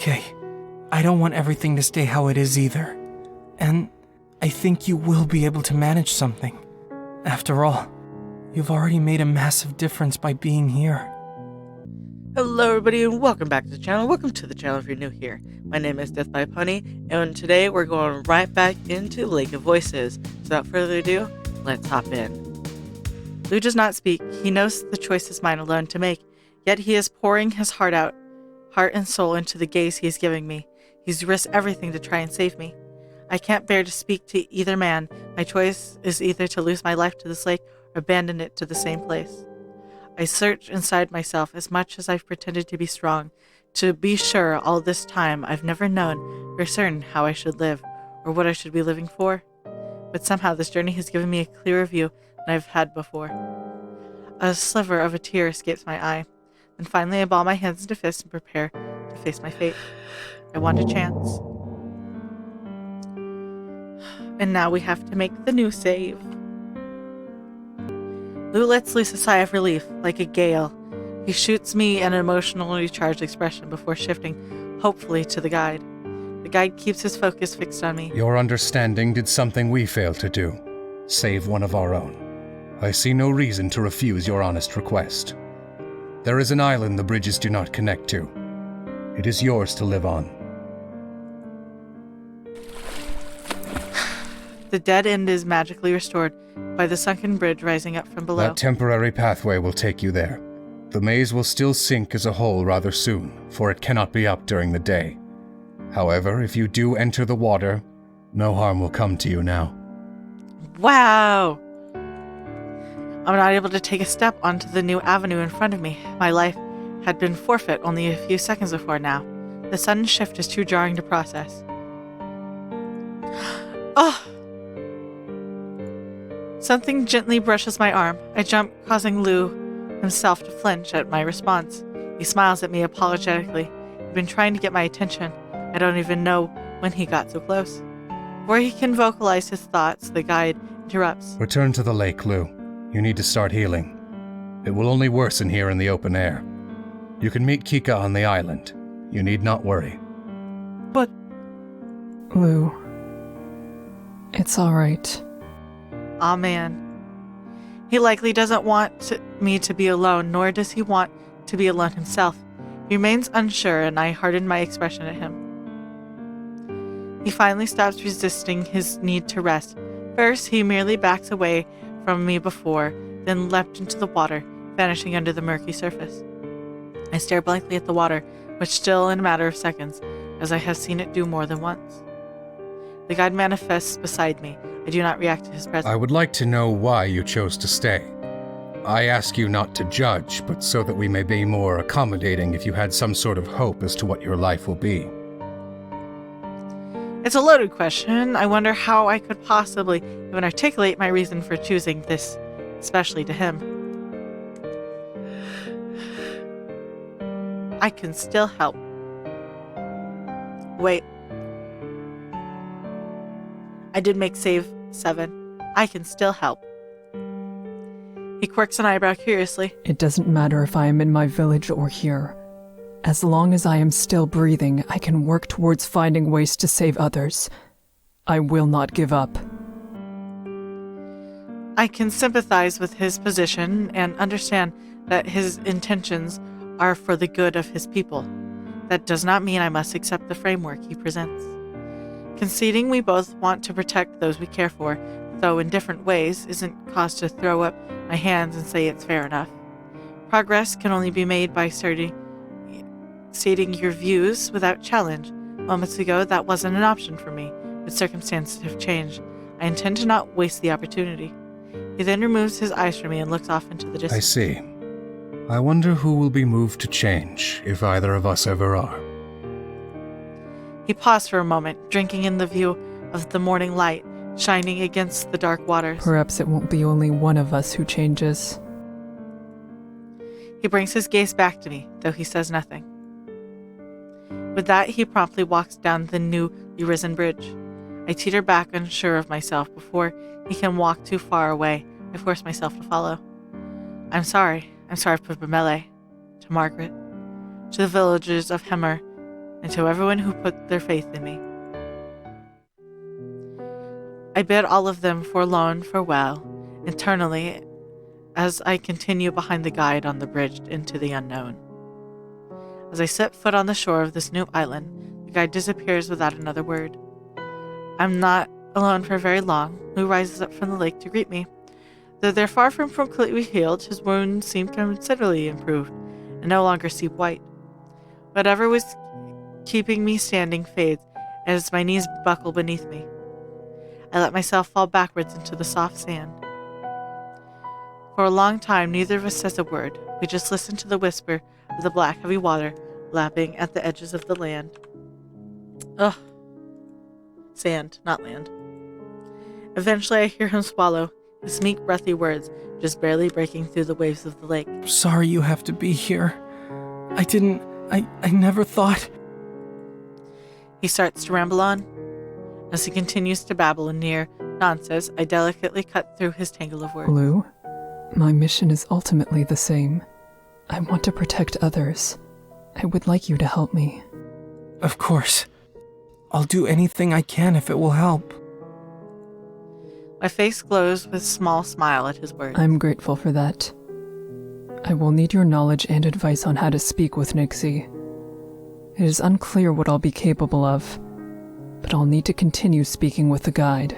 okay. I don't want everything to stay how it is either. And I think you will be able to manage something. After all, you've already made a massive difference by being here. Hello everybody and welcome back to the channel. Welcome to the channel if you're new here. My name is Death by Pony, and today we're going right back into Lake of Voices. So without further ado, let's hop in. Lou does not speak. He knows the choice is mine alone to make, yet he is pouring his heart and soul into the gaze he is giving me. He's risked everything to try and save me. I can't bear to speak to either man. My choice is either to lose my life to this lake or abandon it to the same place. I search inside myself as much as I've pretended to be strong. To be sure, all this time I've never known for certain how I should live or what I should be living for. But somehow this journey has given me a clearer view than I've had before. A sliver of a tear escapes my eye. Then finally I ball my hands into fists and prepare to face my fate. I want a chance. And now we have to make the new save. Lou lets loose a sigh of relief, like a gale. He shoots me an emotionally charged expression before shifting, hopefully, to the guide. The guide keeps his focus fixed on me. Your understanding did something we failed to do. Save one of our own. I see no reason to refuse your honest request. There is an island the bridges do not connect to. It is yours to live on. The dead end is magically restored by the sunken bridge rising up from below. That temporary pathway will take you there. The maze will still sink as a whole rather soon, for it cannot be up during the day. However, if you do enter the water, no harm will come to you now. Wow! I'm not able to take a step onto the new avenue in front of me. My life had been forfeit only a few seconds before now. The sudden shift is too jarring to process. Oh! Something gently brushes my arm. I jump, causing Lou himself to flinch at my response. He smiles at me apologetically. He's been trying to get my attention. I don't even know when he got so close. Before he can vocalize his thoughts, the guide interrupts. Return to the lake, Lou. You need to start healing. It will only worsen here in the open air. You can meet Kika on the island. You need not worry. But... Lou, it's all right. Aw, man. He likely doesn't want me to be alone, nor does he want to be alone himself. He remains unsure, and I harden my expression at him. He finally stops resisting his need to rest. First, he merely backs away from me before, then leapt into the water, vanishing under the murky surface. I stare blankly at the water, which still in a matter of seconds, as I have seen it do more than once. The guide manifests beside me. I do not react to his presence. I would like to know why you chose to stay. I ask you not to judge, but so that we may be more accommodating if you had some sort of hope as to what your life will be. It's a loaded question. I wonder how I could possibly even articulate my reason for choosing this, especially to him. I can still help. Wait. I did make save 7. I can still help. He quirks an eyebrow curiously. It doesn't matter if I am in my village or here. As long as I am still breathing, I can work towards finding ways to save others. I will not give up. I can sympathize with his position and understand that his intentions are for the good of his people. That does not mean I must accept the framework he presents. Conceding we both want to protect those we care for, though in different ways, isn't cause to throw up my hands and say it's fair enough. Progress can only be made by stating your views without challenge. Moments ago, that wasn't an option for me, but circumstances have changed. I intend to not waste the opportunity. He then removes his eyes from me and looks off into the distance. I see. I wonder who will be moved to change, if either of us ever are. He paused for a moment, drinking in the view of the morning light shining against the dark waters. Perhaps it won't be only one of us who changes. He brings his gaze back to me, though he says nothing. With that, he promptly walks down the newly risen bridge. I teeter back, unsure of myself. Before he can walk too far away, I force myself to follow. I'm sorry for Bemele, to Margaret, to the villagers of Hemmer, and to everyone who put their faith in me. I bid all of them forlorn farewell, eternally, as I continue behind the guide on the bridge into the unknown. As I set foot on the shore of this new island, the guide disappears without another word. I'm not alone for very long. Lou rises up from the lake to greet me. Though they're far from completely healed, his wounds seem considerably improved and no longer seep white. Whatever was keeping me standing fades as my knees buckle beneath me. I let myself fall backwards into the soft sand. For a long time, neither of us says a word. We just listen to the whisper of the black, heavy water lapping at the edges of the land. Ugh. Sand, not land. Eventually, I hear him swallow, his meek, breathy words just barely breaking through the waves of the lake. Sorry you have to be here. I never thought. He starts to ramble on. As he continues to babble in near nonsense, I delicately cut through his tangle of words. Lou, my mission is ultimately the same. I want to protect others. I would like you to help me. Of course. I'll do anything I can if it will help. My face glows with a small smile at his words. I'm grateful for that. I will need your knowledge and advice on how to speak with Nixie. It is unclear what I'll be capable of, but I'll need to continue speaking with the guide.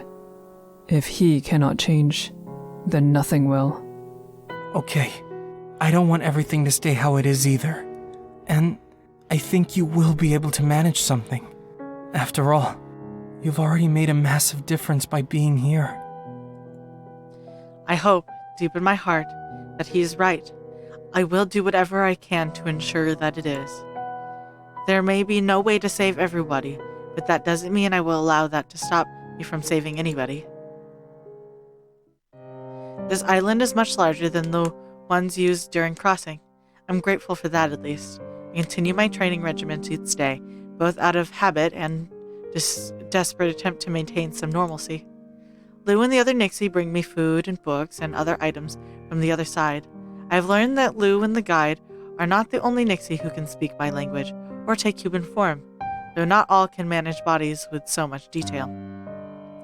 If he cannot change, then nothing will. Okay. I don't want everything to stay how it is either. And I think you will be able to manage something. After all, you've already made a massive difference by being here. I hope, deep in my heart, that he is right. I will do whatever I can to ensure that it is. There may be no way to save everybody, but that doesn't mean I will allow that to stop me from saving anybody. This island is much larger than the ones used during crossing. I'm grateful for that at least. I continue my training regimen each day, both out of habit and desperate attempt to maintain some normalcy. Lou and the other Nixie bring me food and books and other items from the other side. I've learned that Lou and the guide are not the only Nixie who can speak my language or take human form, though not all can manage bodies with so much detail.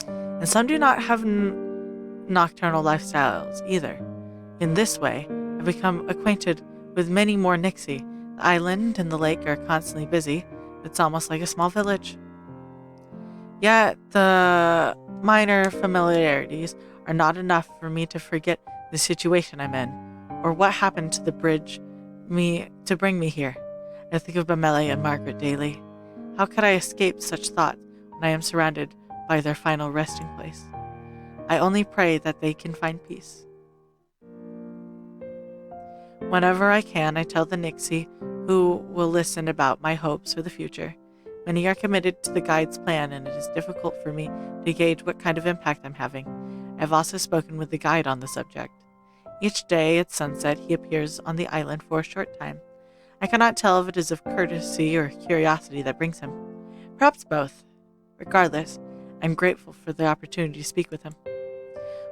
And some do not have nocturnal lifestyles either. In this way, I've become acquainted with many more Nixie. The island and the lake are constantly busy. It's almost like a small village. Yet the minor familiarities are not enough for me to forget the situation I'm in, or what happened to the bridge to bring me here. I think of Bamele and Margaret daily. How could I escape such thoughts when I am surrounded by their final resting place? I only pray that they can find peace. Whenever I can, I tell the Nixie who will listen about my hopes for the future. Many are committed to the guide's plan, and it is difficult for me to gauge what kind of impact I'm having. I have also spoken with the guide on the subject. Each day at sunset, he appears on the island for a short time. I cannot tell if it is of courtesy or curiosity that brings him. Perhaps both. Regardless, I'm grateful for the opportunity to speak with him.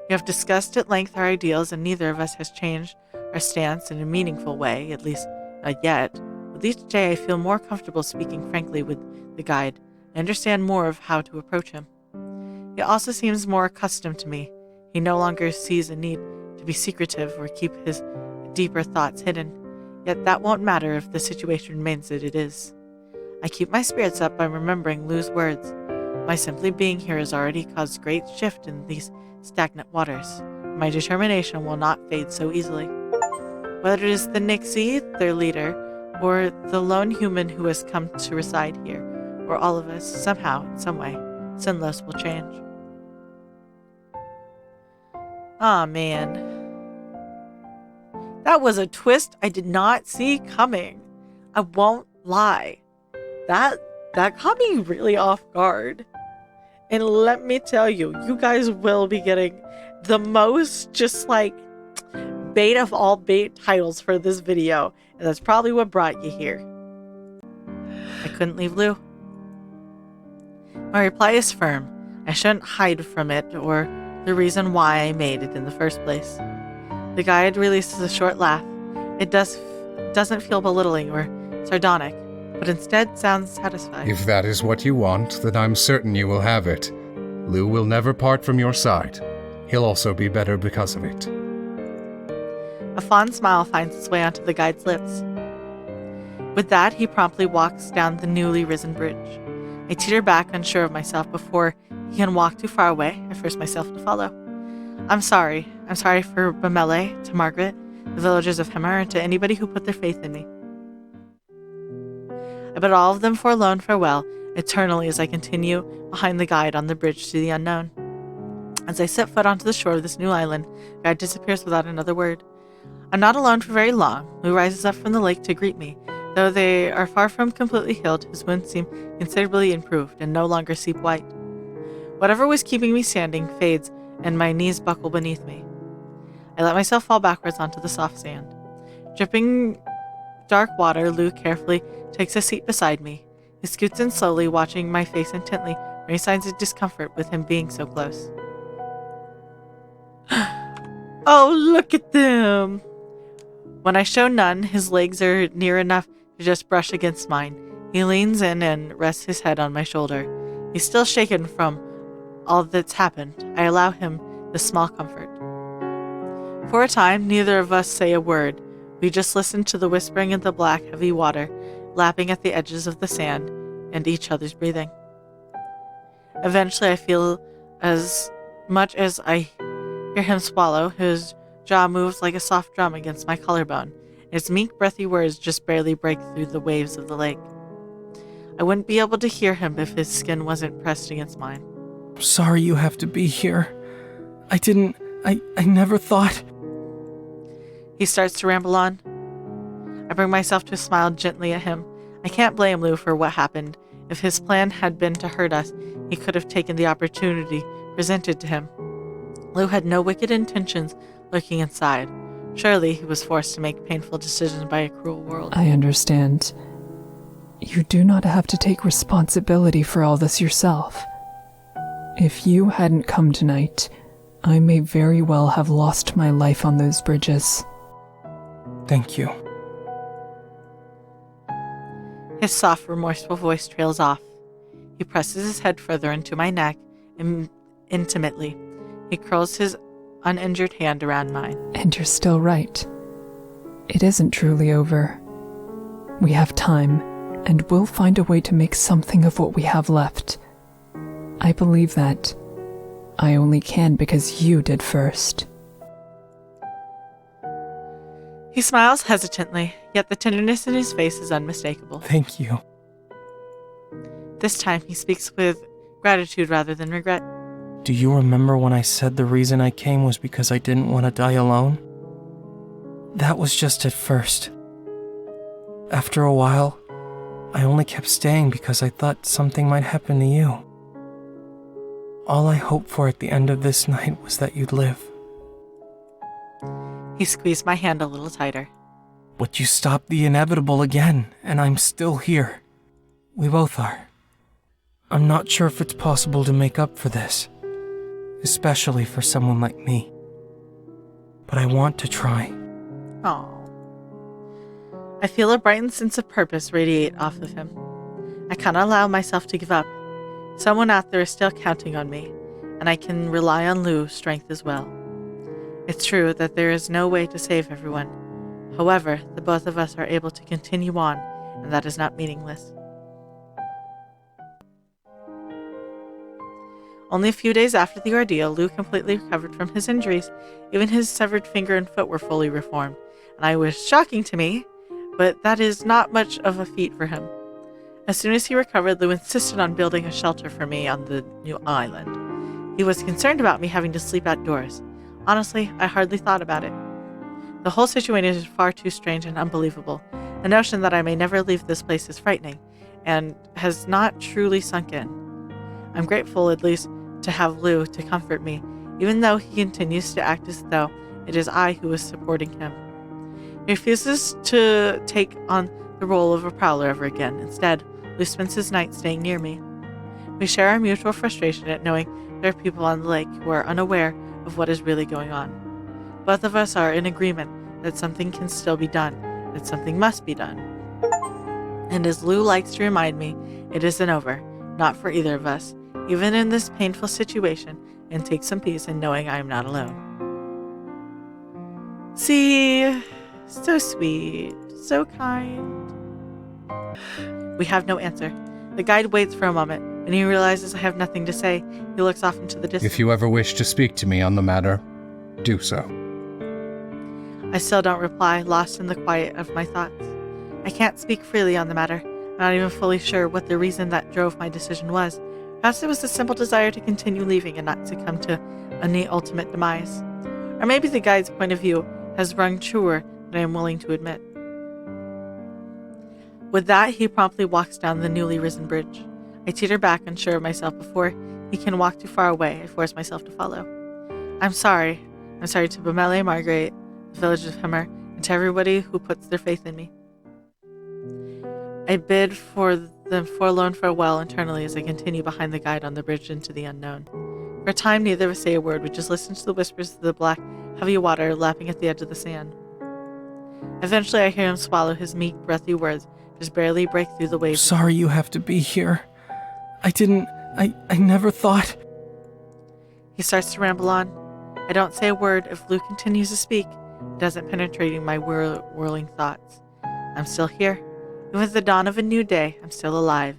We have discussed at length our ideals, and neither of us has changed our stance in a meaningful way, at least not yet. With each day, I feel more comfortable speaking frankly with the guide. I understand more of how to approach him. He also seems more accustomed to me. He no longer sees a need to be secretive or keep his deeper thoughts hidden. Yet that won't matter if the situation remains as it is. I keep my spirits up by remembering Lou's words. My simply being here has already caused great shift in these stagnant waters. My determination will not fade so easily. Whether it is the Nixie, their leader, or the lone human who has come to reside here, or all of us, somehow, in some way, Sinless will change. Aw, man. That was a twist I did not see coming. I won't lie. That caught me really off guard. And let me tell you, you guys will be getting the most just like bait of all bait titles for this video. And that's probably what brought you here. I couldn't leave Lou. My reply is firm. I shouldn't hide from it or the reason why I made it in the first place. The guide releases a short laugh. It doesn't feel belittling or sardonic. but instead sounds satisfied. If that is what you want, then I'm certain you will have it. Lou will never part from your side. He'll also be better because of it. A fond smile finds its way onto the guide's lips. With that, he promptly walks down the newly risen bridge. I teeter back, unsure of myself. Before he can walk too far away, I force myself to follow. I'm sorry. I'm sorry for Bamele, to Margaret, the villagers of Hemmer, and to anybody who put their faith in me. I bid all of them forlorn farewell, eternally, as I continue behind the guide on the bridge to the unknown. As I set foot onto the shore of this new island, the guide disappears without another word. I'm not alone for very long. Lou rises up from the lake to greet me. Though they are far from completely healed, his wounds seem considerably improved and no longer seep white. Whatever was keeping me standing fades, and my knees buckle beneath me. I let myself fall backwards onto the soft sand. Dripping dark water, Lou carefully takes a seat beside me. He scoots in slowly, watching my face intently for any signs of discomfort with him being so close. Oh, look at them! When I show none, his legs are near enough to just brush against mine. He leans in and rests his head on my shoulder. He's still shaken from all that's happened. I allow him this small comfort. For a time, neither of us say a word. We just listen to the whispering of the black, heavy water lapping at the edges of the sand and each other's breathing. Eventually, I feel as much as I hear him swallow. His jaw moves like a soft drum against my collarbone. His meek, breathy words just barely break through the waves of the lake. I wouldn't be able to hear him if his skin wasn't pressed against mine. I'm sorry you have to be here. I never thought. He starts to ramble on. I bring myself to smile gently at him. I can't blame Lou for what happened. If his plan had been to hurt us, he could have taken the opportunity presented to him. Lou had no wicked intentions lurking inside. Surely he was forced to make painful decisions by a cruel world. I understand. You do not have to take responsibility for all this yourself. If you hadn't come tonight, I may very well have lost my life on those bridges. Thank you. His soft, remorseful voice trails off. He presses his head further into my neck intimately. He curls his uninjured hand around mine. And you're still right. It isn't truly over. We have time, and we'll find a way to make something of what we have left. I believe that. I only can because you did first. He smiles hesitantly, yet the tenderness in his face is unmistakable. Thank you. This time he speaks with gratitude rather than regret. Do you remember when I said the reason I came was because I didn't want to die alone? That was just at first. After a while, I only kept staying because I thought something might happen to you. All I hoped for at the end of this night was that you'd live. He squeezed my hand a little tighter. But you stopped the inevitable again, and I'm still here. We both are. I'm not sure if it's possible to make up for this, especially for someone like me. But I want to try. Aww. I feel a brightened sense of purpose radiate off of him. I cannot allow myself to give up. Someone out there is still counting on me, and I can rely on Lou's strength as well. It's true that there is no way to save everyone. However, the both of us are able to continue on, and that is not meaningless. Only a few days after the ordeal, Lou completely recovered from his injuries. Even his severed finger and foot were fully reformed, and I was shocking to me, but that is not much of a feat for him. As soon as he recovered, Lou insisted on building a shelter for me on the new island. He was concerned about me having to sleep outdoors. Honestly, I hardly thought about it. The whole situation is far too strange and unbelievable. The notion that I may never leave this place is frightening, and has not truly sunk in. I'm grateful, at least, to have Lou to comfort me, even though he continues to act as though it is I who is supporting him. He refuses to take on the role of a prowler ever again. Instead, Lou spends his night staying near me. We share our mutual frustration at knowing there are people on the lake who are unaware of what is really going on. Both of us are in agreement that something can still be done, that something must be done. And as Lou likes to remind me, it isn't over, not for either of us, even in this painful situation, and take some peace in knowing I am not alone. See, so sweet, so kind. We have no answer. The guide waits for a moment. When he realizes I have nothing to say, he looks off into the distance. If you ever wish to speak to me on the matter, do so. I still don't reply, lost in the quiet of my thoughts. I can't speak freely on the matter. I'm not even fully sure what the reason that drove my decision was. Perhaps it was a simple desire to continue leaving and not succumb to a neat ultimate demise. Or maybe the guide's point of view has rung truer than I am willing to admit. With that, he promptly walks down the newly risen bridge. I teeter back, unsure of myself. Before he can walk too far away, I force myself to follow. I'm sorry. I'm sorry to Bemele, Margaret, the village of Himmer, and to everybody who puts their faith in me. I bid for them forlorn farewell internally as I continue behind the guide on the bridge into the unknown. For a time, neither of us say a word. We just listen to the whispers of the black, heavy water lapping at the edge of the sand. Eventually, I hear him swallow his meek, breathy words, just barely break through the waves. Sorry you have to be here. I never thought. He starts to ramble on. I don't say a word. If Lou continues to speak, it doesn't penetrating my whirling thoughts. I'm still here. Even with the dawn of a new day, I'm still alive.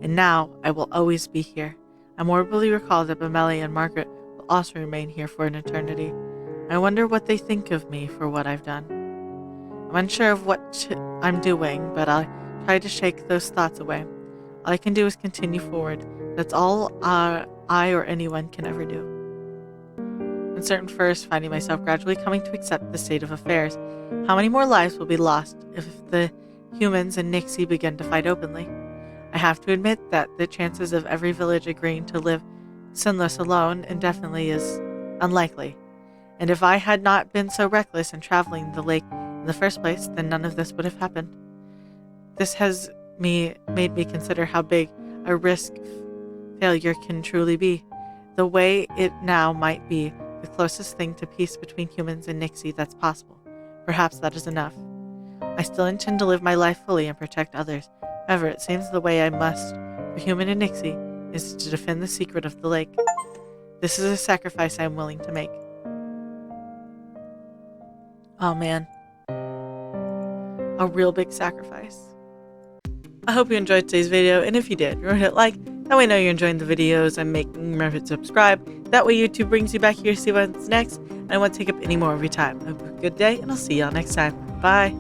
And now, I will always be here. I morbidly recall that Bemele and Margaret will also remain here for an eternity. I wonder what they think of me for what I've done. I'm unsure of what I'm doing, but I'll try to shake those thoughts away. All I can do is continue forward. That's all I or anyone can ever do. Uncertain first, finding myself gradually coming to accept the state of affairs. How many more lives will be lost if the humans and Nixie begin to fight openly? I have to admit that the chances of every village agreeing to live sinless alone indefinitely is unlikely. And if I had not been so reckless in traveling the lake in the first place, then none of this would have happened. This has made me consider how big a risk failure can truly be. The way it now might be the closest thing to peace between humans and Nixie that's possible. Perhaps that is enough. I still intend to live my life fully and protect others. However, it seems the way I must for human and Nixie is to defend the secret of the lake. This is a sacrifice I am willing to make. Oh man. A real big sacrifice. I hope you enjoyed today's video, and if you did, remember to hit like. That way I know you're enjoying the videos I'm making. Remember to subscribe. That way YouTube brings you back here to see what's next, and I won't take up any more of your time. Have a good day, and I'll see y'all next time. Bye.